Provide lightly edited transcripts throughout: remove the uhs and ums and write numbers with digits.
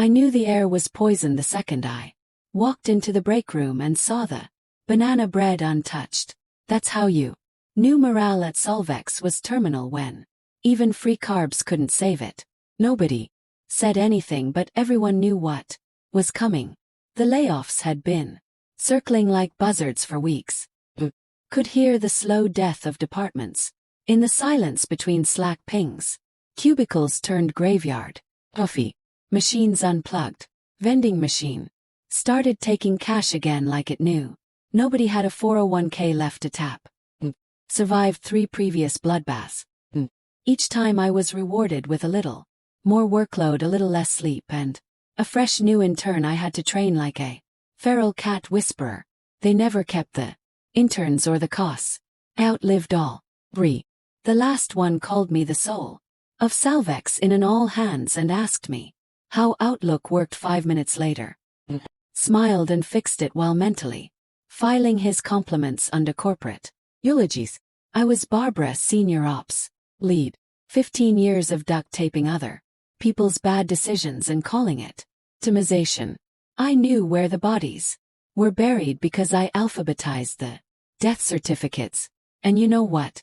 I knew the air was poisoned the second I walked into the break room and saw the banana bread untouched. That's how you knew morale at Solvex was terminal when even free carbs couldn't save it. Nobody said anything, but everyone knew what was coming. The layoffs had been circling like buzzards for weeks. Could hear the slow death of departments. In the silence between Slack pings, cubicles turned graveyard. Coffee machines unplugged. Vending machine started taking cash again like it knew. Nobody had a 401k left to tap. Survived 3 previous bloodbaths. Each time I was rewarded with a little more workload, a little less sleep, and a fresh new intern I had to train like a feral cat whisperer. They never kept the interns or the costs. I outlived all 3. The last one called me the soul of Salvex in an all hands and asked me how Outlook worked 5 minutes later. Smiled and fixed it while mentally filing his compliments under corporate eulogies. I was Barbara, senior ops lead. 15 years of duct taping other people's bad decisions and calling it optimization. I knew where the bodies were buried because I alphabetized the death certificates. And you know what?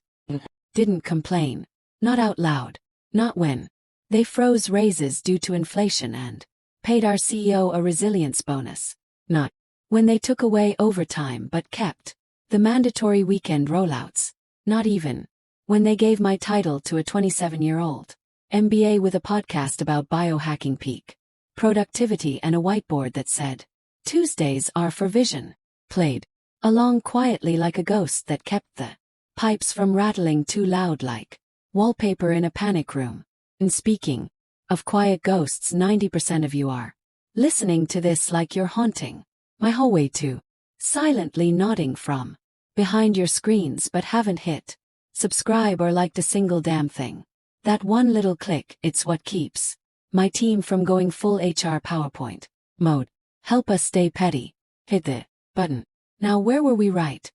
Didn't complain. Not out loud. Not when they froze raises due to inflation and paid our CEO a resilience bonus. Not when they took away overtime but kept the mandatory weekend rollouts. Not even when they gave my title to a 27-year-old MBA with a podcast about biohacking peak productivity and a whiteboard that said, "Tuesdays are for vision," played along quietly like a ghost that kept the pipes from rattling too loud like wallpaper in a panic room. And speaking of quiet ghosts, 90% of you are listening to this like you're haunting my hallway too, silently nodding from behind your screens but haven't hit subscribe or liked a single damn thing. That one little click, it's what keeps my team from going full HR PowerPoint mode. Help us stay petty. Hit the button. Now where were we right?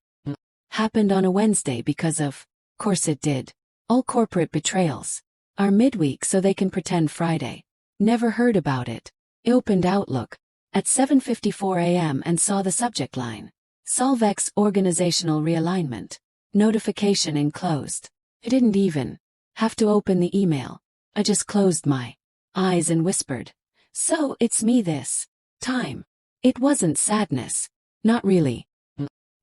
Happened on a Wednesday because of course it did. All corporate betrayals are midweek so they can pretend Friday never heard about it. I opened Outlook at 7:54 a.m. and saw the subject line. Solvex organizational realignment. Notification enclosed. I didn't even have to open the email. I just closed my eyes and whispered, "So it's me this time." It wasn't sadness. Not really.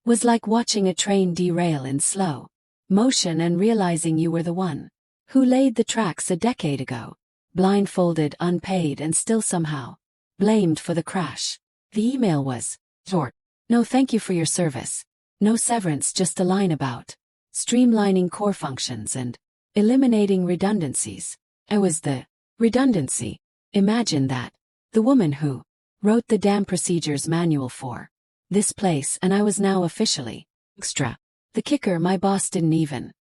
Was like watching a train derail in slow motion and realizing you were the one who laid the tracks a decade ago. Blindfolded, unpaid, and still somehow blamed for the crash. The email was short. "No thank you for your service. No severance, just a line about streamlining core functions and eliminating redundancies." I was the redundancy. Imagine that. The woman who wrote the damn procedures manual for this place, and I was now officially extra. The kicker, my boss didn't even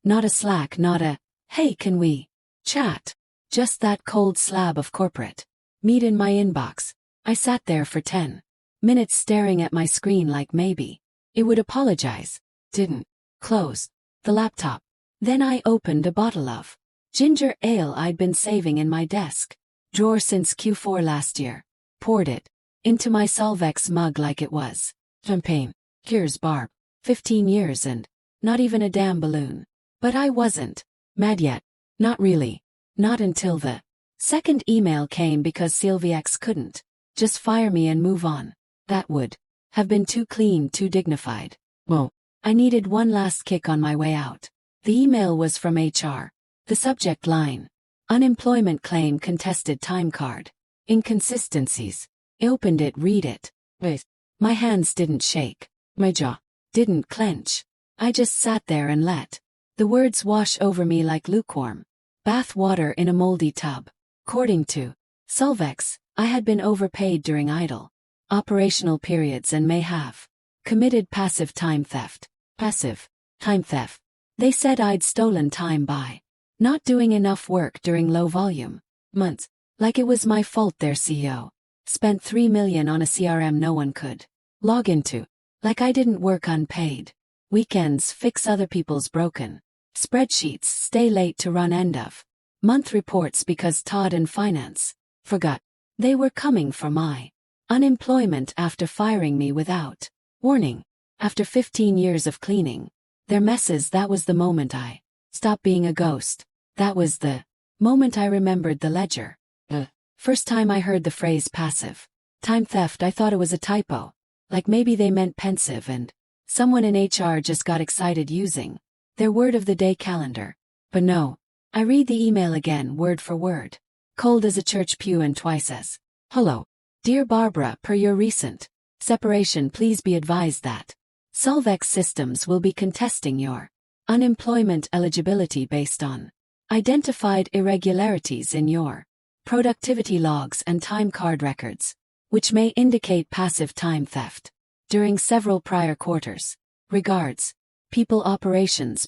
not a Slack, not a "Hey, can we chat?" Just that cold slab of corporate meat in my inbox. I sat there for 10 minutes staring at my screen like maybe it would apologize. Didn't. Closed the laptop. Then I opened a bottle of ginger ale I'd been saving in my desk drawer since Q4 last year. Poured it into my Solvex mug like it was champagne. Here's Barb. 15 years and not even a damn balloon. But I wasn't mad yet. Not really. Not until the second email came, because Silviex couldn't just fire me and move on. That would have been too clean, too dignified. Well, I needed one last kick on my way out. The email was from HR. The subject line: unemployment claim contested, time card inconsistencies. I opened it, read it. Wait. My hands didn't shake. My jaw didn't clench. I just sat there and let the words wash over me like lukewarm bath water in a moldy tub. According to Solvex, I had been overpaid during idle operational periods and may have committed passive time theft. Passive time theft. They said I'd stolen time by not doing enough work during low volume months. Like it was my fault their CEO spent $3 million on a CRM no one could log into. Like I didn't work unpaid weekends, fix other people's broken spreadsheets, stay late to run end of month reports because Todd and finance forgot. They were coming for my unemployment after firing me without warning. After 15 years of cleaning their messes, that was the moment I stopped being a ghost. That was the moment I remembered the ledger. The first time I heard the phrase passive time theft, I thought it was a typo. Like maybe they meant pensive and someone in HR just got excited using their word of the day calendar. But no. I read the email again word for word. Cold as a church pew and twice as, "Hello. Dear Barbara, per your recent separation, please be advised that Solvex Systems will be contesting your unemployment eligibility based on identified irregularities in your productivity logs and time card records, which may indicate passive time theft during several prior quarters. Regards, People Operations.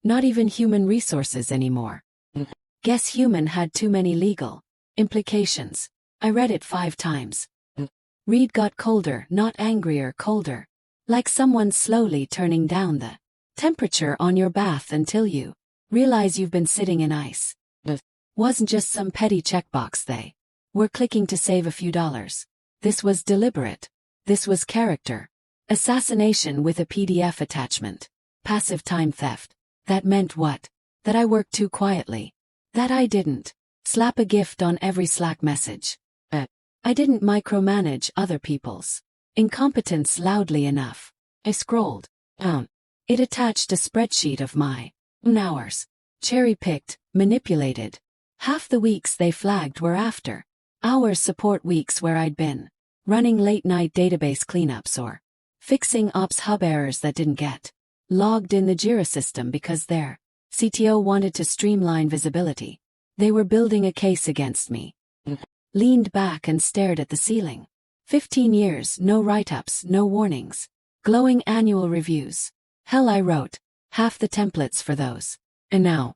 Not even human resources anymore. Guess human had too many legal implications. I read it 5 times. Read got colder, not angrier, colder. Like someone slowly turning down the temperature on your bath until you realize you've been sitting in ice. Wasn't just some petty checkbox they were clicking to save a few dollars. This was deliberate. This was character assassination with a PDF attachment. Passive time theft. That meant what? That I worked too quietly. That I didn't slap a gift on every Slack message. I didn't micromanage other people's incompetence loudly enough. I scrolled down. It attached a spreadsheet of my hours. Cherry-picked, manipulated. Half the weeks they flagged were after hours support weeks where I'd been running late-night database cleanups or fixing Ops Hub errors that didn't get logged in the Jira system because their CTO wanted to streamline visibility. They were building a case against me. Leaned back and stared at the ceiling. 15 years, no write-ups, no warnings. Glowing annual reviews. Hell, I wrote half the templates for those. And now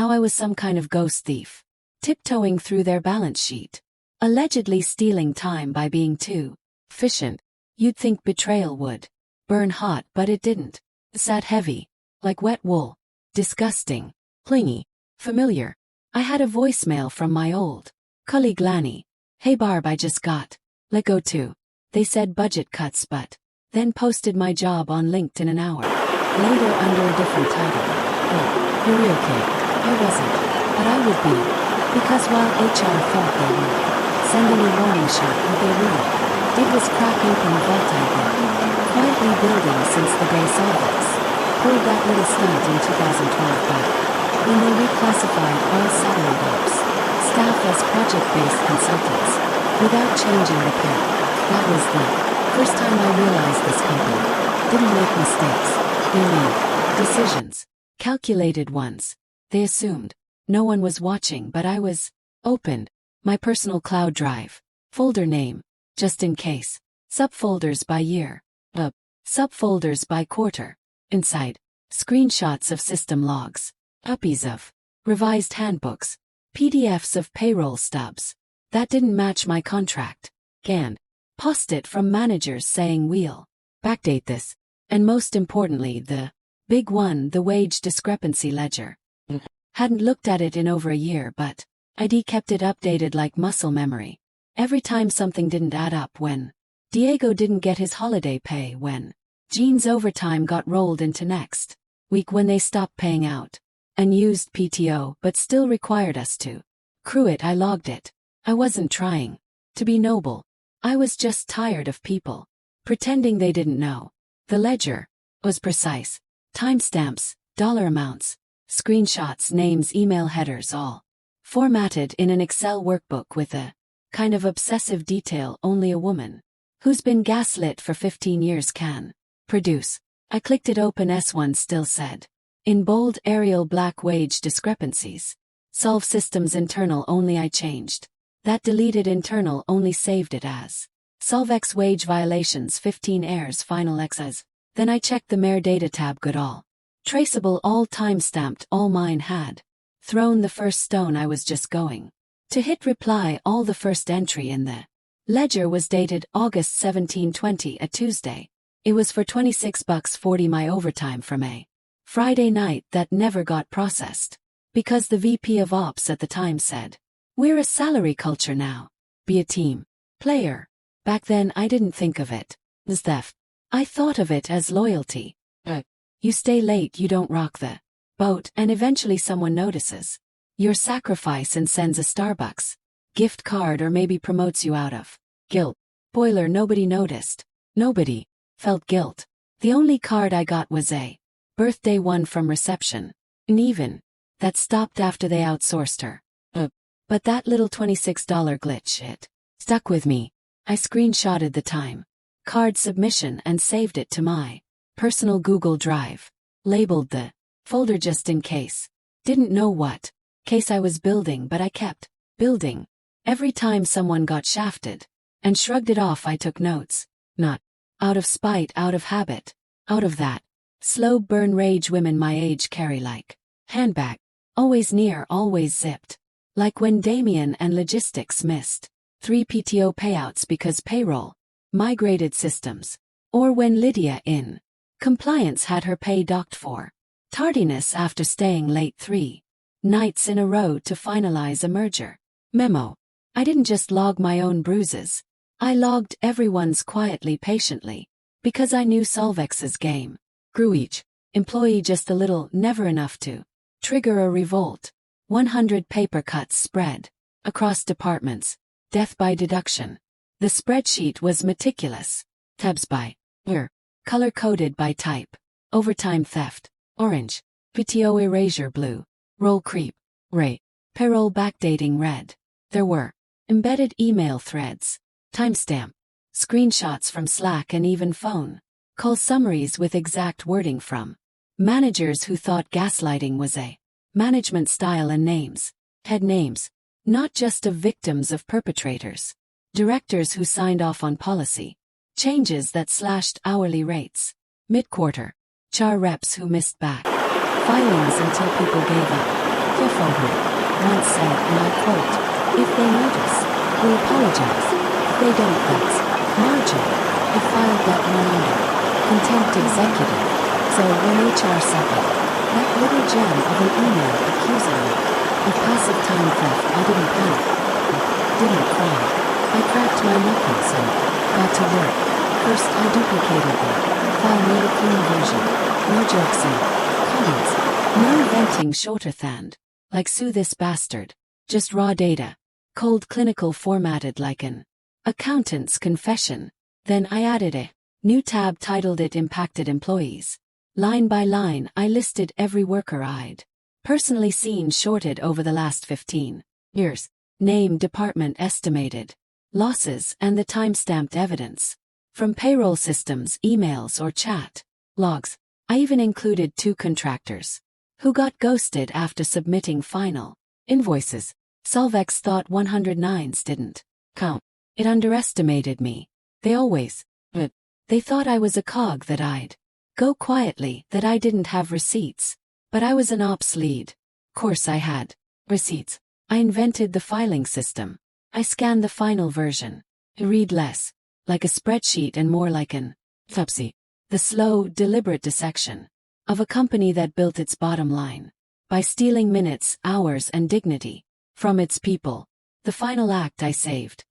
I was some kind of ghost thief. Tiptoeing through their balance sheet. Allegedly stealing time by being too efficient. You'd think betrayal would burn hot, but it didn't. It sat heavy, like wet wool. Disgusting. Clingy. Familiar. I had a voicemail from my old colleague Lanny. "Hey Barb, I just got let go too. They said budget cuts, but then posted my job on LinkedIn an hour later under a different title. Oh, you're okay." I wasn't, but I would be. Because while HR thought they were sending a warning shot, what they really did was crack open the vault I'd been quietly building since the day Solvex pulled that little stunt in 2012 back, when they reclassified all salaried ops staff as project-based consultants, without changing the pay. That was the first time I realized this company didn't make mistakes. They made decisions, calculated ones. They assumed no one was watching, but I was. Opened my personal cloud drive, folder name, just in case. Subfolders by year. Subfolders by quarter. Inside, screenshots of system logs, copies of revised handbooks, PDFs of payroll stubs that didn't match my contract, scanned post-it from managers saying we'll backdate this, and most importantly the big one, the wage discrepancy ledger. Hadn't looked at it in over a year, but I'd kept it updated like muscle memory. Every time something didn't add up, when Diego didn't get his holiday pay, when Jean's overtime got rolled into next week, when they stopped paying out unused PTO but still required us to accrue it, I logged it. I wasn't trying to be noble. I was just tired of people pretending they didn't know. The ledger was precise. Timestamps, dollar amounts, screenshots, names, email headers, all formatted in an Excel workbook with a kind of obsessive detail only a woman who's been gaslit for 15 years can produce. I clicked it open. S1 still said in bold Arial black wage discrepancies. Solve systems internal only. I changed that. Deleted internal only, saved it as Solvex wage violations 15 errors final X's. Then I checked the Mere data tab. Good, all traceable, all time-stamped, all mine. Had thrown the first stone. I was just going to hit reply. All the first entry in the ledger was dated August 17, 20, a Tuesday. It was for $26.40 my overtime from a Friday night that never got processed because the VP of Ops at the time said We're a salary culture now. Be a team player. Back then I didn't think of it as theft. I thought of it as loyalty. You stay late, you don't rock the boat, and eventually someone notices your sacrifice and sends a Starbucks gift card or maybe promotes you out of guilt. Boiler, nobody noticed. Nobody felt guilt. The only card I got was a birthday one from reception. And even that stopped after they outsourced her. But that little $26 glitch, it stuck with me. I screenshotted the time card submission and saved it to my personal Google Drive. Labeled the folder just in case. Didn't know what case I was building, but I kept building. Every time someone got shafted and shrugged it off, I took notes. Not out of spite, out of habit. Out of that slow burn rage women my age carry like handbag. Always near, always zipped. Like when Damien and logistics missed 3 PTO payouts because payroll migrated systems. Or when Lydia in compliance had her pay docked for tardiness after staying late 3 nights in a row to finalize a merger memo. I didn't just log my own bruises. I logged everyone's quietly, patiently, because I knew Solvex's game grew each employee just a little, never enough to trigger a revolt. 100 paper cuts spread across departments, death by deduction. The spreadsheet was meticulous. Tabs by color-coded by type. Overtime theft, orange. PTO erasure blue. Roll creep, gray. Payroll backdating red. There were embedded email threads, timestamp, screenshots from Slack and even phone call summaries with exact wording from managers who thought gaslighting was a management style, and names, head names, not just of victims, of perpetrators. Directors who signed off on policy changes that slashed hourly rates. Mid-quarter, HR reps who missed back filings until people gave up. Cliffhanger once said, and I quote, "If they notice, we'll apologize. If they don't, that's margin." He filed that one under contempt executive. So when HR said that little gem of an email accusing me of passive time theft, I didn't panic. Didn't cry. I cracked my knuckles and got to work. First I duplicated the file, made a clean version. No jokes and comments. No venting shorthand. Like sue this bastard. Just raw data. Cold clinical formatted like an accountant's confession. Then I added a new tab, titled it Impacted Employees. Line by line I listed every worker I'd personally seen shorted over the last 15 years. Name, department, estimated losses, and the time-stamped evidence. From payroll systems, emails, or chat logs. I even included 2 contractors who got ghosted after submitting final invoices. Solvex thought 109s didn't count. It underestimated me. They always, but they thought I was a cog, that I'd go quietly, that I didn't have receipts. But I was an ops lead. Course I had receipts. I invented the filing system. I scanned the final version. To read less like a spreadsheet and more like an autopsy. The slow, deliberate dissection of a company that built its bottom line by stealing minutes, hours, and dignity from its people. The final act I saved.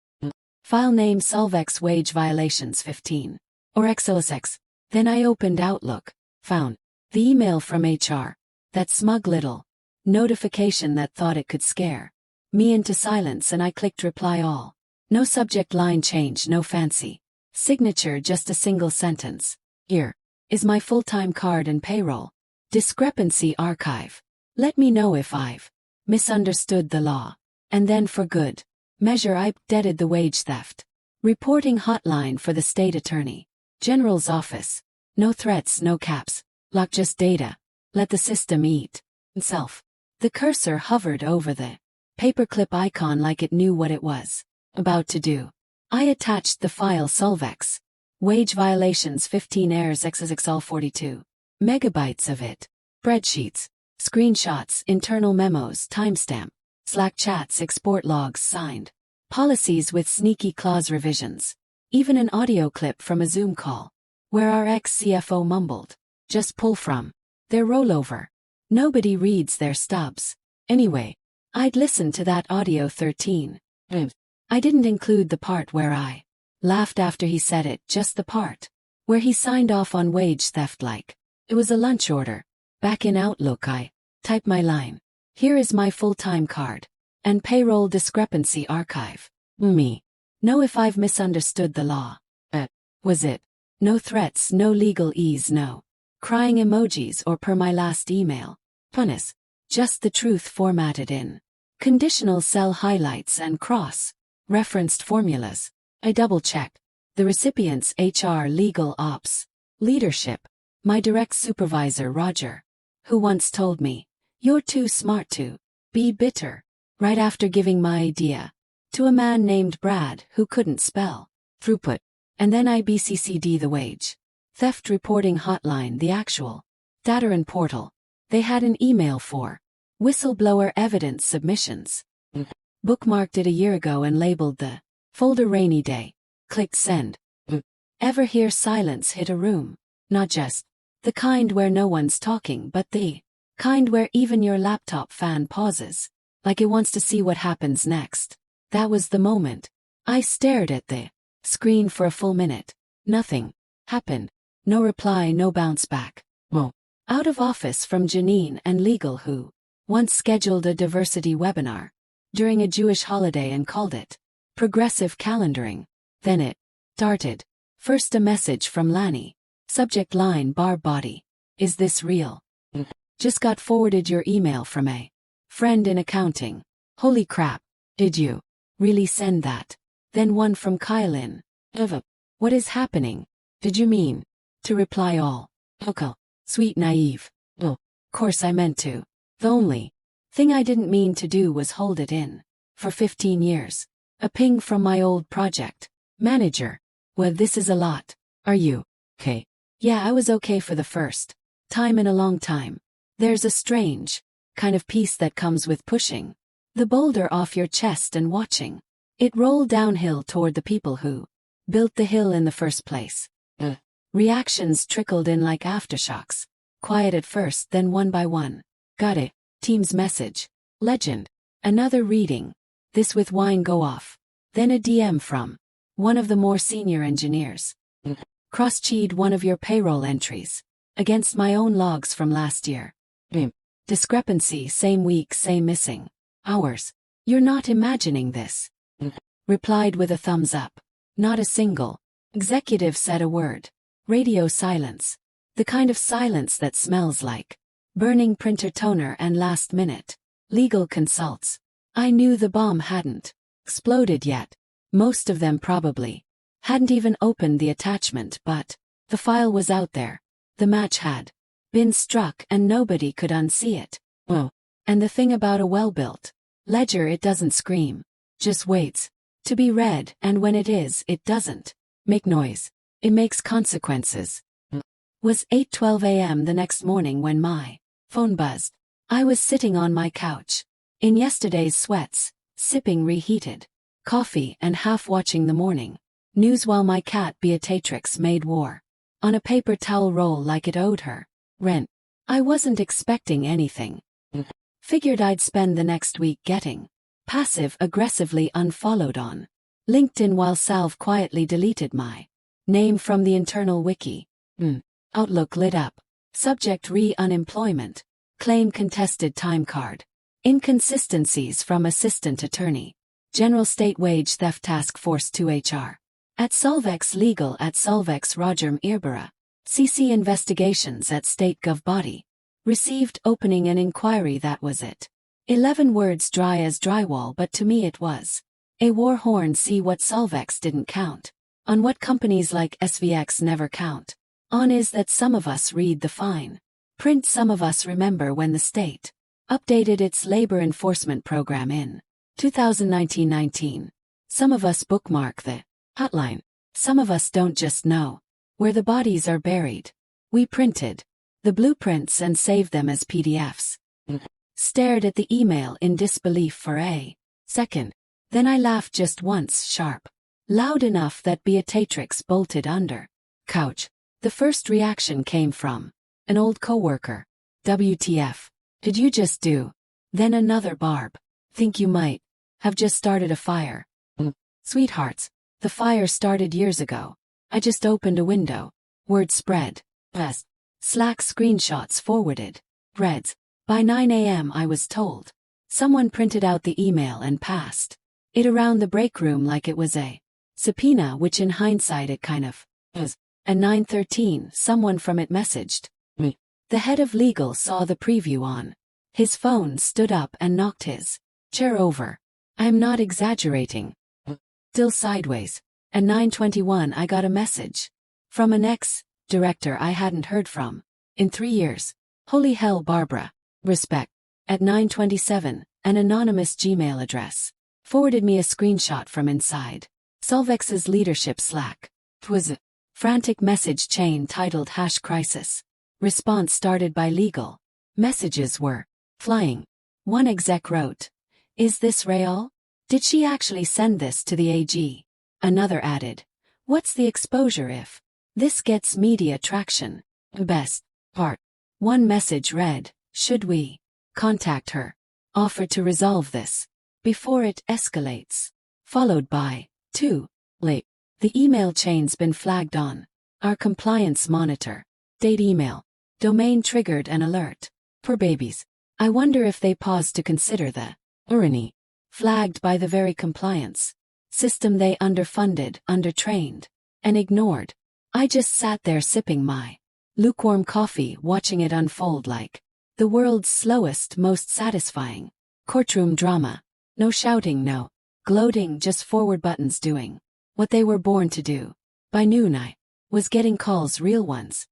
File name Solvex wage violations 15. Or XLSX. Then I opened Outlook, found the email from HR. That smug little notification that thought it could scare me into silence, and I clicked reply all. No subject line change, no fancy signature, just a single sentence. Here is my full-time card and payroll discrepancy archive. Let me know if I've misunderstood the law. And then for good measure I deaded the wage theft reporting hotline for the state attorney general's office. No threats, no caps, lock, just data. Let the system eat itself. The cursor hovered over the paperclip icon like it knew what it was about to do. I attached the file Solvex. Wage violations 15 errors XXX, all 42 megabytes of it. Spreadsheets, screenshots, internal memos, timestamp, Slack chats, export logs, signed policies with sneaky clause revisions. Even an audio clip from a Zoom call where our ex-CFO mumbled, "Just pull from their rollover. Nobody reads their stubs. Anyway, I'd listened to that audio 13. I didn't include the part where I laughed after he said it, just the part where he signed off on wage theft like it was a lunch order. Back in Outlook I typed my line. Here is my full-time card. And payroll discrepancy archive. Me. Know if I've misunderstood the law. Was it? No threats, no legal ease, no crying emojis or per my last email. Punis. Just the truth formatted in conditional cell highlights and cross-referenced formulas. I double-checked. The recipient's HR legal ops leadership. My direct supervisor Roger, who once told me, "You're too smart to be bitter," right after giving my idea to a man named Brad who couldn't spell throughput. And then I BCC'd the wage theft reporting hotline, the actual data and portal. They had an email for whistleblower evidence submissions. Bookmarked it a year ago and labeled the folder rainy day. Clicked send. Ever hear silence hit a room? Not just the kind where no one's talking, but the kind where even your laptop fan pauses, like it wants to see what happens next. That was the moment. I stared at the screen for a full minute. Nothing happened. No reply, no bounce back. Well, out of office from Janine and legal, who once scheduled a diversity webinar during a Jewish holiday and called it progressive calendaring. Then it started. First a message from Lanny. Subject line bar body. Is this real? Just got forwarded your email from a friend in accounting. Holy crap. Did you really send that? Then one from Kylin. What is happening? Did you mean to reply all? Okay. Sweet naive. Course I meant to. The only thing I didn't mean to do was hold it in for 15 years. A ping from my old project manager. Well, this is a lot. Are you okay? Yeah, I was okay for the first time in a long time. There's a strange kind of peace that comes with pushing the boulder off your chest and watching it roll downhill toward the people who built the hill in the first place. Reactions trickled in like aftershocks. Quiet at first, then one by one. Got it. Team's message. Legend. Another reading. This with wine go off. Then a DM from one of the more senior engineers. Cross-checked one of your payroll entries against my own logs from last year. Discrepancy, same week, same missing hours. You're not imagining this. Replied with a thumbs up. Not a single executive said a word. Radio silence. The kind of silence that smells like burning printer toner and last-minute legal consults. I knew the bomb hadn't exploded yet. Most of them probably hadn't even opened the attachment, but the file was out there. The match had been struck and nobody could unsee it. And the thing about a well-built ledger, it doesn't scream, just waits to be read, and when it is, it doesn't make noise. It makes consequences. Was 8:12 a.m. the next morning when my phone buzzed. I was sitting on my couch in yesterday's sweats, sipping reheated coffee and half watching the morning news while my cat Beatrix made war on a paper towel roll like it owed her rent. I wasn't expecting anything. Figured I'd spend the next week getting passive-aggressively unfollowed on LinkedIn while Salve quietly deleted my name from the internal wiki. Outlook lit up. Subject unemployment. Claim contested time card. Inconsistencies from Assistant Attorney General State Wage Theft Task Force 2HR. At Solvex Legal at Solvex Roger Irbara. CC Investigations at State Gov Body. Received opening an inquiry, that was it. 11 words, dry as drywall, but to me it was a war horn. See what Solvex didn't count on, what companies like SVX never count on, is that some of us read the fine print. Some of us remember when the state updated its labor enforcement program in 2019. Some of us bookmark the hotline. Some of us don't just know where the bodies are buried. We printed the blueprints and saved them as PDFs. Stared at the email in disbelief for a second. Then I laughed just once, sharp, loud enough that Beatrix bolted under couch. The first reaction came from an old coworker. WTF. Did you just do? Then another, Barb. Think you might have just started a fire. Sweethearts, the fire started years ago. I just opened a window. Word spread. Best. Slack screenshots forwarded. Reds. By 9 a.m. I was told. Someone printed out the email and passed it around the break room like it was a subpoena, which in hindsight it kind of was. At 9:13, someone from it messaged me. The head of legal saw the preview on his phone, stood up and knocked his chair over. I am not exaggerating. Still sideways. At 9:21 I got a message from an ex-director I hadn't heard from in 3 years. Holy hell, Barbara. Respect. At 9:27, an anonymous Gmail address forwarded me a screenshot from inside Solvex's leadership Slack. It was a frantic message chain titled #crisis. Response started by legal. Messages were flying. One exec wrote, "Is this real? Did she actually send this to the AG?" Another added, "What's the exposure if this gets media traction?" Best part. One message read, "Should we contact her? Offer to resolve this before it escalates." Followed by, "Too late. The email chain's been flagged on our compliance monitor. Date email. Domain triggered an alert. Poor babies. I wonder if they paused to consider the irony flagged by the very compliance system they underfunded, undertrained, and ignored." I just sat there sipping my lukewarm coffee, watching it unfold like the world's slowest, most satisfying courtroom drama. No shouting, no gloating, just forward buttons doing what they were born to do. By noon I was getting calls, real ones.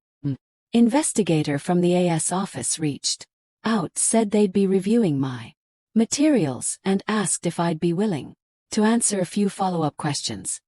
Investigator from the AS office reached out, said they'd be reviewing my materials and asked if I'd be willing to answer a few follow-up questions.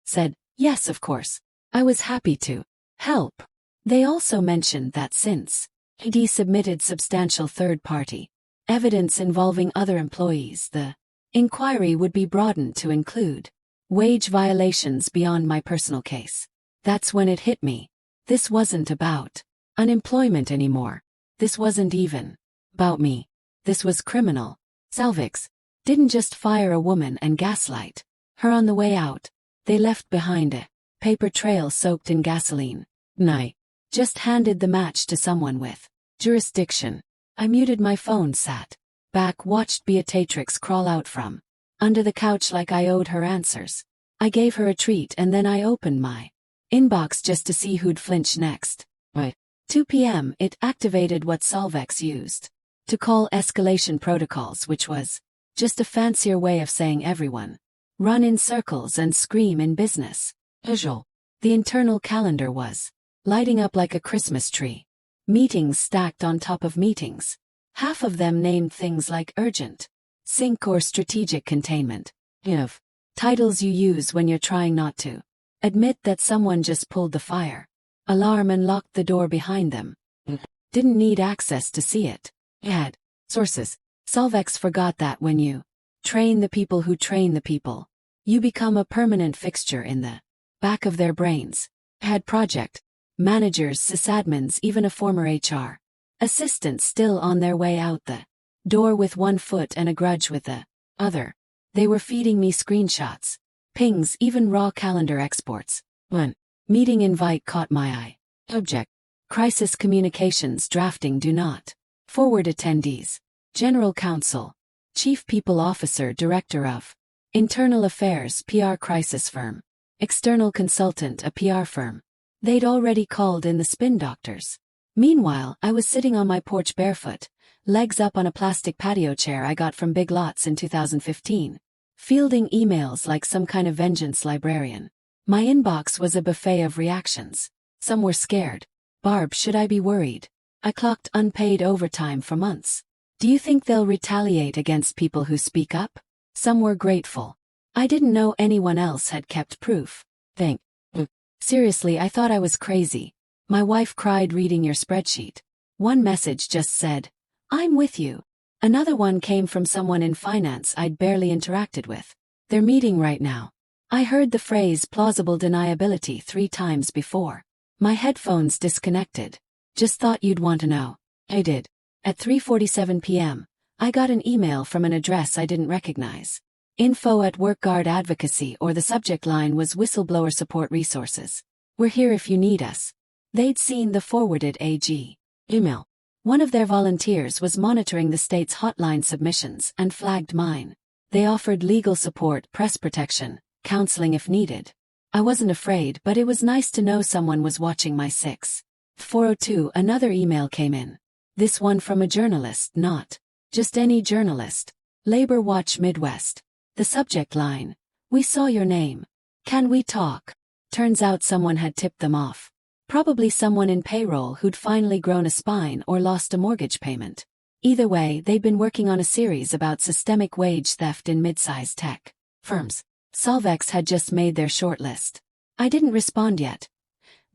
Said, yes, of course. I was happy to help. They also mentioned that since he submitted substantial third-party evidence involving other employees, the inquiry would be broadened to include wage violations beyond my personal case. That's when it hit me. This wasn't about unemployment anymore. This wasn't even about me. This was criminal. Solvex didn't just fire a woman and gaslight her on the way out. They left behind a paper trail soaked in gasoline. I just handed the match to someone with jurisdiction. I muted my phone, sat back, watched Beatrix crawl out from under the couch like I owed her answers. I gave her a treat and then I opened my inbox just to see who'd flinch next. At 2 p.m. it activated what Solvex used to call escalation protocols, which was just a fancier way of saying everyone run in circles and scream in business usual. The internal calendar was lighting up like a Christmas tree. Meetings stacked on top of meetings. Half of them named things like urgent, sync, or strategic containment. Titles you use when you're trying not to admit that someone just pulled the fire alarm and locked the door behind them. Didn't need access to see it. Had sources. Solvex forgot that when you train the people who train the people, you become a permanent fixture in the back of their brains. Had project managers, sysadmins, even a former HR assistant still on their way out the door with one foot and a grudge with the other. They were feeding me screenshots, pings, even raw calendar exports. One meeting invite caught my eye. Object: Crisis Communications Drafting. Do not forward attendees. General Counsel, Chief People Officer, Director of Internal Affairs, PR crisis firm. External consultant, a PR firm. They'd already called in the spin doctors. Meanwhile, I was sitting on my porch barefoot, legs up on a plastic patio chair I got from Big Lots in 2015, fielding emails like some kind of vengeance librarian. My inbox was a buffet of reactions. Some were scared. Barb, should I be worried? I clocked unpaid overtime for months. Do you think they'll retaliate against people who speak up? Some were grateful. I didn't know anyone else had kept proof. Seriously, I thought I was crazy. My wife cried reading your spreadsheet. One message just said, I'm with you. Another one came from someone in finance I'd barely interacted with. They're meeting right now. I heard the phrase plausible deniability 3 times before. My headphones disconnected. Just thought you'd want to know. I did. At 3:47 p.m., I got an email from an address I didn't recognize. Info@WorkGuard Advocacy, or the subject line was Whistleblower Support Resources. We're here if you need us. They'd seen the forwarded AG email. One of their volunteers was monitoring the state's hotline submissions and flagged mine. They offered legal support, press protection, counseling if needed. I wasn't afraid, but it was nice to know someone was watching my 4:02. Another email came in. This one from a journalist, not just any journalist. Labor Watch Midwest. The subject line: we saw your name. Can we talk? Turns out someone had tipped them off. Probably someone in payroll who'd finally grown a spine or lost a mortgage payment. Either way, they'd been working on a series about systemic wage theft in mid-sized tech firms. Solvex had just made their shortlist. I didn't respond yet.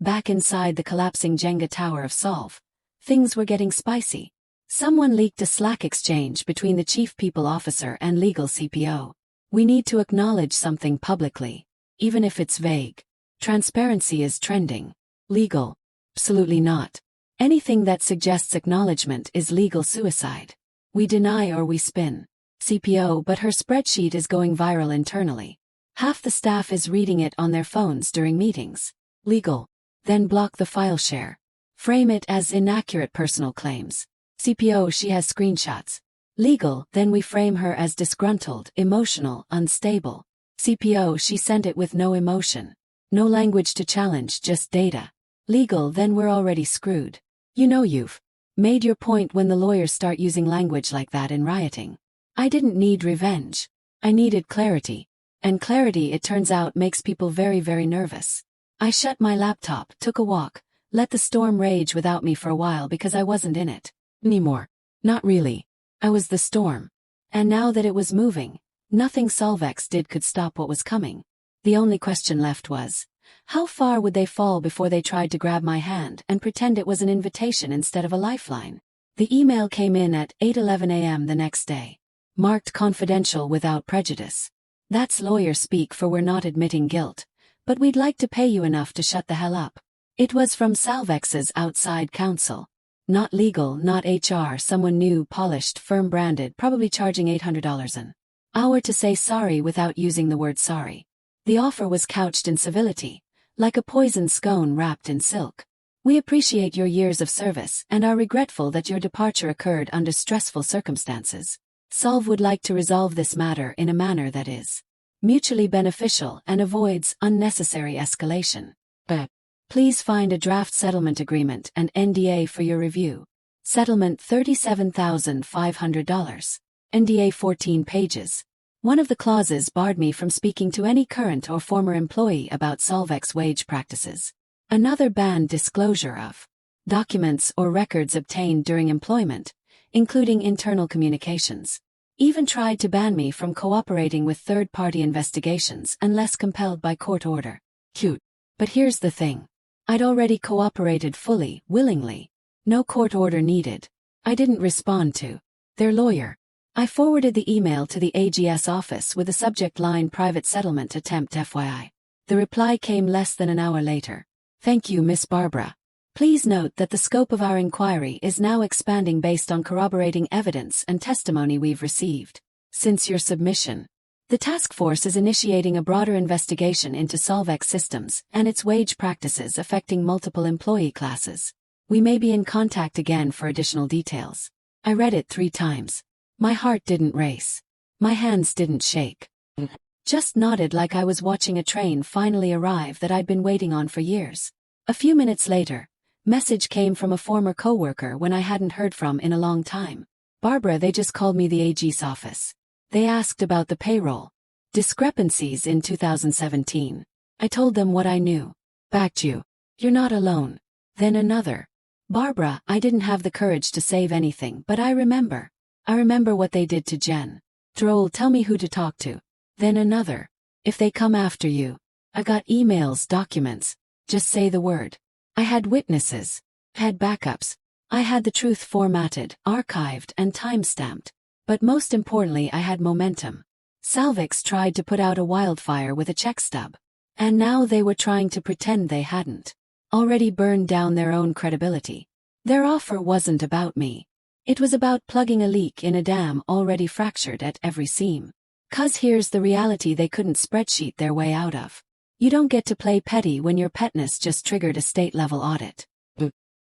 Back inside the collapsing Jenga tower of Solve, things were getting spicy. Someone leaked a Slack exchange between the chief people officer and legal CPO. We need to acknowledge something publicly, even if it's vague. Transparency is trending. Legal? Absolutely not. Anything that suggests acknowledgement is legal suicide. We deny or we spin. CPO, but her spreadsheet is going viral internally. Half the staff is reading it on their phones during meetings. Legal? Then block the file share. Frame it as inaccurate personal claims. CPO, she has screenshots. Legal? Then we frame her as disgruntled, emotional, unstable. CPO, she sent it with no emotion. No language to challenge, just data. Legal? Then we're already screwed. You know you've made your point when the lawyers start using language like that in rioting. I didn't need revenge. I needed clarity. And clarity, it turns out, makes people very, very nervous. I shut my laptop, took a walk, let the storm rage without me for a while because I wasn't in it anymore. Not really. I was the storm. And now that it was moving, nothing Solvex did could stop what was coming. The only question left was, how far would they fall before they tried to grab my hand and pretend it was an invitation instead of a lifeline? The email came in at 8:11 a.m. the next day. Marked confidential without prejudice. That's lawyer speak for we're not admitting guilt, but we'd like to pay you enough to shut the hell up. It was from Solvex's outside counsel. Not legal, not HR, someone new, polished, firm-branded, probably charging $800 an hour to say sorry without using the word sorry. The offer was couched in civility, like a poisoned scone wrapped in silk. We appreciate your years of service and are regretful that your departure occurred under stressful circumstances. Solve would like to resolve this matter in a manner that is mutually beneficial and avoids unnecessary escalation. Please find a draft settlement agreement and NDA for your review. Settlement $37,500. NDA 14 pages. One of the clauses barred me from speaking to any current or former employee about Solvex wage practices. Another banned disclosure of documents or records obtained during employment, including internal communications. Even tried to ban me from cooperating with third-party investigations unless compelled by court order. Cute. But here's the thing. I'd already cooperated fully, willingly. No court order needed. I didn't respond to their lawyer. I forwarded the email to the AGS office with the subject line "Private Settlement Attempt FYI." The reply came less than an hour later. Thank you, Miss Barbara. Please note that the scope of our inquiry is now expanding based on corroborating evidence and testimony we've received since your submission. The task force is initiating a broader investigation into Solvex systems and its wage practices affecting multiple employee classes. We may be in contact again for additional details. I read it 3 times. My heart didn't race. My hands didn't shake. Just nodded like I was watching a train finally arrive that I'd been waiting on for years. A few minutes later, message came from a former coworker when I hadn't heard from in a long time. Barbara, they just called me the AG's office. They asked about the payroll discrepancies in 2017. I told them what I knew. Backed you. You're not alone. Then another. Barbara, I didn't have the courage to save anything, but I remember. I remember what they did to Jen. Droll, tell me who to talk to. Then another. If they come after you. I got emails, documents. Just say the word. I had witnesses. Had backups. I had the truth formatted, archived, and time-stamped. But most importantly, I had momentum. Solvex tried to put out a wildfire with a check stub. And now they were trying to pretend they hadn't already burned down their own credibility. Their offer wasn't about me. It was about plugging a leak in a dam already fractured at every seam. 'Cause here's the reality they couldn't spreadsheet their way out of. You don't get to play petty when your petness just triggered a state-level audit.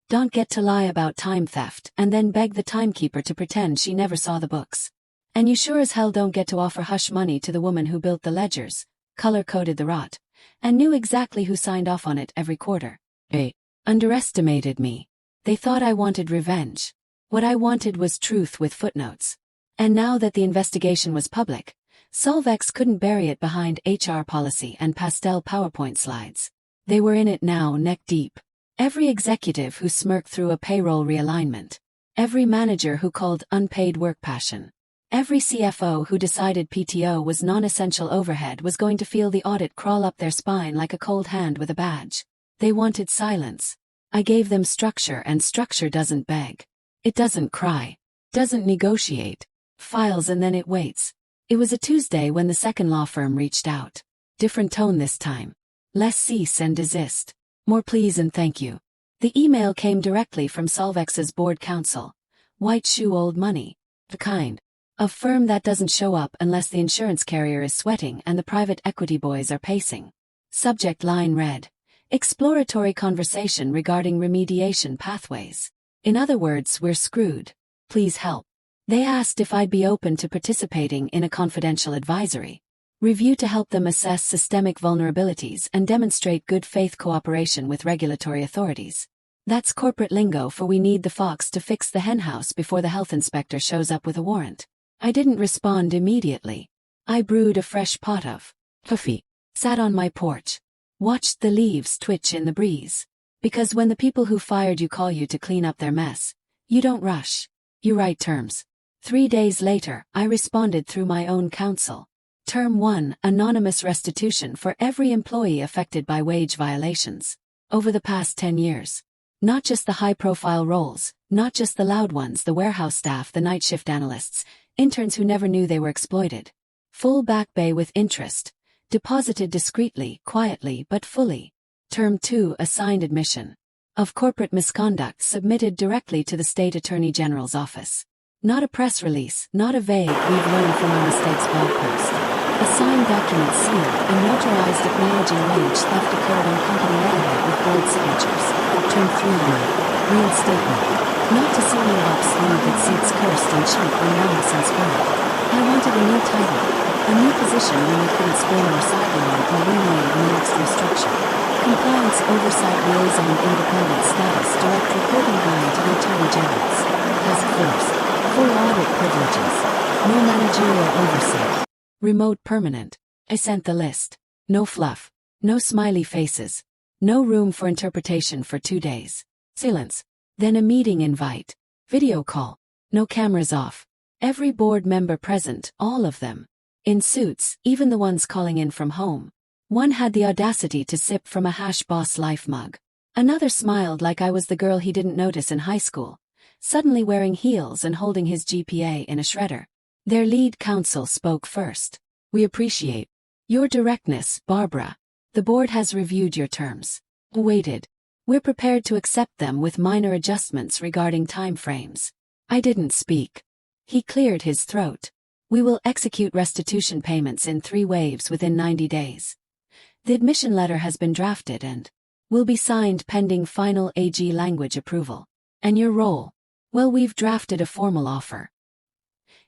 Don't get to lie about time theft and then beg the timekeeper to pretend she never saw the books. And you sure as hell don't get to offer hush money to the woman who built the ledgers, color-coded the rot, and knew exactly who signed off on it every quarter. They underestimated me. They thought I wanted revenge. What I wanted was truth with footnotes. And now that the investigation was public, Solvex couldn't bury it behind HR policy and pastel PowerPoint slides. They were in it now neck deep. Every executive who smirked through a payroll realignment. Every manager who called unpaid work passion. Every CFO who decided PTO was non-essential overhead was going to feel the audit crawl up their spine like a cold hand with a badge. They wanted silence. I gave them structure, and structure doesn't beg. It doesn't cry. Doesn't negotiate. Files and then it waits. It was a Tuesday when the second law firm reached out. Different tone this time. Less cease and desist. More please and thank you. The email came directly from Solvex's board counsel. White shoe old money. The kind of firm that doesn't show up unless the insurance carrier is sweating and the private equity boys are pacing. Subject line read: exploratory conversation regarding remediation pathways. In other words, we're screwed. Please help. They asked if I'd be open to participating in a confidential advisory review to help them assess systemic vulnerabilities and demonstrate good faith cooperation with regulatory authorities. That's corporate lingo for we need the fox to fix the henhouse before the health inspector shows up with a warrant. I didn't respond immediately. I brewed a fresh pot of coffee, sat on my porch, watched the leaves twitch in the breeze. Because when the people who fired you call you to clean up their mess, you don't rush. You write terms. 3 days later, I responded through my own counsel. Term 1, anonymous restitution for every employee affected by wage violations. Over the past 10 years. Not just the high-profile roles, not just the loud ones, the warehouse staff, the night shift analysts, interns who never knew they were exploited. Full back pay with interest. Deposited discreetly, quietly, but fully. Term 2, assigned admission of corporate misconduct submitted directly to the State Attorney General's office. Not a press release, not a vague, we've learned from our mistakes blog post. A signed document sealed and notarized acknowledging wage theft occurred on company letterhead with bold signatures. Term 3, reinstatement. Not to senior ops leave that seats cursed and cheap when nonsense burned. I wanted a new title, a new position when we couldn't spin or sideline or rename in the next restructure. Compliance Oversight Liaison Independent Status Direct Reporting Line to the Attorney General's Task Force. Full audit privileges. No managerial oversight. Remote permanent. I sent the list. No fluff. No smiley faces. No room for interpretation for 2 days. Silence. Then a meeting invite. Video call. No cameras off. Every board member present, all of them. In suits, even the ones calling in from home. One had the audacity to sip from a Hash Boss Life mug. Another smiled like I was the girl he didn't notice in high school, suddenly wearing heels and holding his GPA in a shredder. Their lead counsel spoke first. We appreciate your directness, Barbara. The board has reviewed your terms. Waited. We're prepared to accept them with minor adjustments regarding time frames. I didn't speak. He cleared his throat. We will execute restitution payments in 3 waves within 90 days. The admission letter has been drafted and will be signed pending final AG language approval. And your role? Well, we've drafted a formal offer.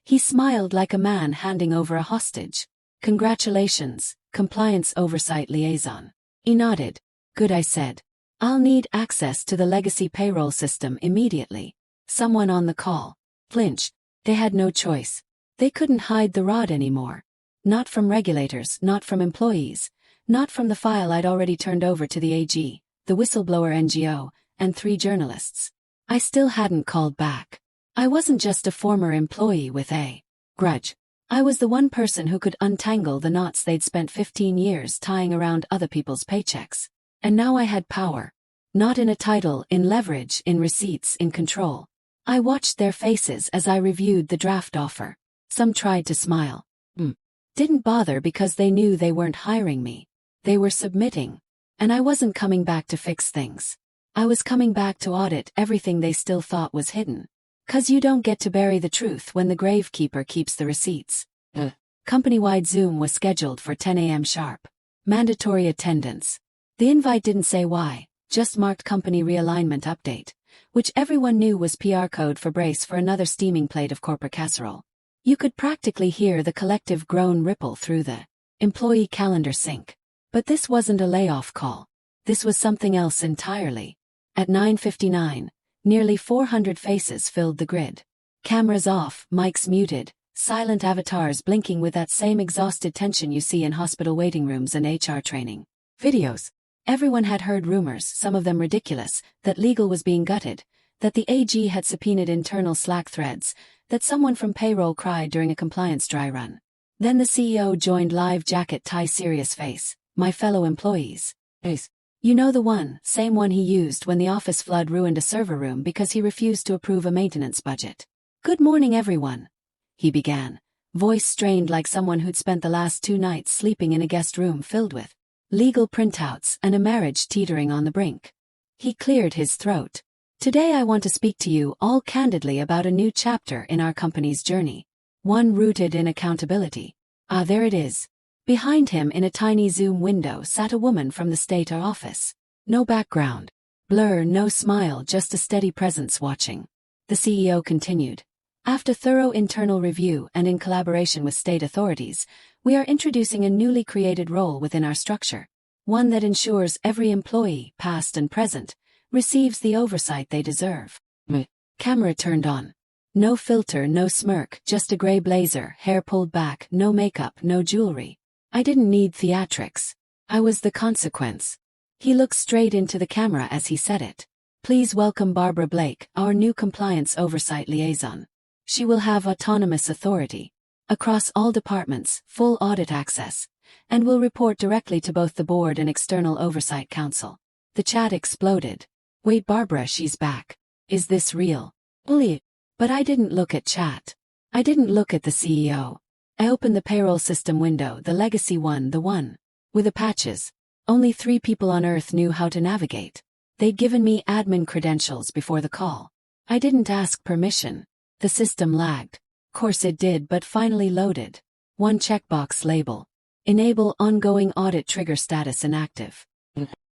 He smiled like a man handing over a hostage. Congratulations, Compliance Oversight Liaison. He nodded. Good, I said. I'll need access to the legacy payroll system immediately. Someone on the call flinched. They had no choice. They couldn't hide the rod anymore. Not from regulators, not from employees, not from the file I'd already turned over to the AG, the whistleblower NGO, and 3 journalists. I still hadn't called back. I wasn't just a former employee with a grudge. I was the one person who could untangle the knots they'd spent 15 years tying around other people's paychecks. And now I had power. Not in a title, in leverage, in receipts, in control. I watched their faces as I reviewed the draft offer. Some tried to smile. Didn't bother because they knew they weren't hiring me. They were submitting. And I wasn't coming back to fix things. I was coming back to audit everything they still thought was hidden. 'Cause you don't get to bury the truth when the gravekeeper keeps the receipts. Company-wide Zoom was scheduled for 10 a.m. sharp. Mandatory attendance. The invite didn't say why, just marked company realignment update, which everyone knew was PR code for brace for another steaming plate of corporate casserole. You could practically hear the collective groan ripple through the employee calendar sync. But this wasn't a layoff call. This was something else entirely. At 9:59, nearly 400 faces filled the grid. Cameras off, mics muted, silent avatars blinking with that same exhausted tension you see in hospital waiting rooms and HR training videos. Everyone had heard rumors, some of them ridiculous, that legal was being gutted, that the AG had subpoenaed internal Slack threads, that someone from payroll cried during a compliance dry run. Then the CEO joined live jacket tie serious face. My fellow employees. You know the one, same one he used when the office flood ruined a server room because he refused to approve a maintenance budget. Good morning everyone, he began, voice strained like someone who'd spent the last 2 nights sleeping in a guest room filled with legal printouts and a marriage teetering on the brink. He cleared his throat. Today I want to speak to you all candidly about a new chapter in our company's journey. One rooted in accountability. Ah, there it is. Behind him in a tiny Zoom window sat a woman from the state office. No background. Blur, no smile, just a steady presence watching. The CEO continued. After thorough internal review and in collaboration with state authorities, we are introducing a newly created role within our structure. One that ensures every employee, past and present, receives the oversight they deserve. Camera turned on. No filter, no smirk, just a gray blazer, hair pulled back, no makeup, no jewelry. I didn't need theatrics. I was the consequence. He looked straight into the camera as he said it. Please welcome Barbara Blake, our new compliance oversight liaison. She will have autonomous authority across all departments, full audit access, and will report directly to both the board and external oversight council. The chat exploded. Wait, Barbara, she's back. Is this real? But I didn't look at chat. I didn't look at the CEO. I opened the payroll system window, the legacy one, the one with the patches. Only 3 people on Earth knew how to navigate. They'd given me admin credentials before the call. I didn't ask permission. The system lagged. Course it did, but finally loaded. One checkbox label. Enable ongoing audit trigger status inactive.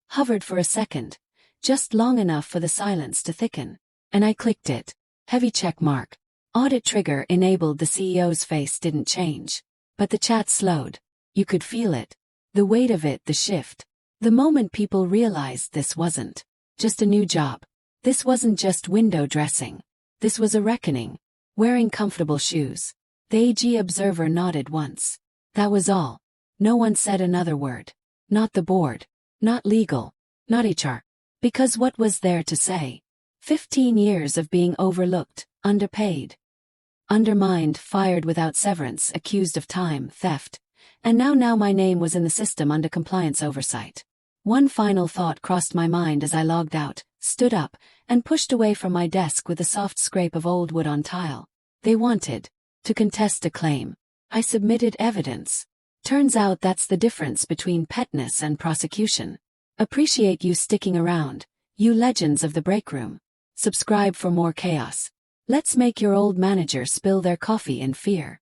Hovered for a second. Just long enough for the silence to thicken. And I clicked it. Heavy check mark. Audit trigger enabled. The CEO's face didn't change. But the chat slowed. You could feel it. The weight of it, the shift. The moment people realized this wasn't just a new job. This wasn't just window dressing. This was a reckoning. Wearing comfortable shoes. The AG observer nodded once. That was all. No one said another word. Not the board. Not legal. Not HR. Because what was there to say? 15 years of being overlooked, underpaid, undermined, fired without severance, accused of time, theft. And now my name was in the system under compliance oversight. One final thought crossed my mind as I logged out, stood up, and pushed away from my desk with a soft scrape of old wood on tile. They wanted to contest a claim. I submitted evidence. Turns out that's the difference between petness and prosecution. Appreciate you sticking around, you legends of the break room. Subscribe for more chaos. Let's make your old manager spill their coffee in fear.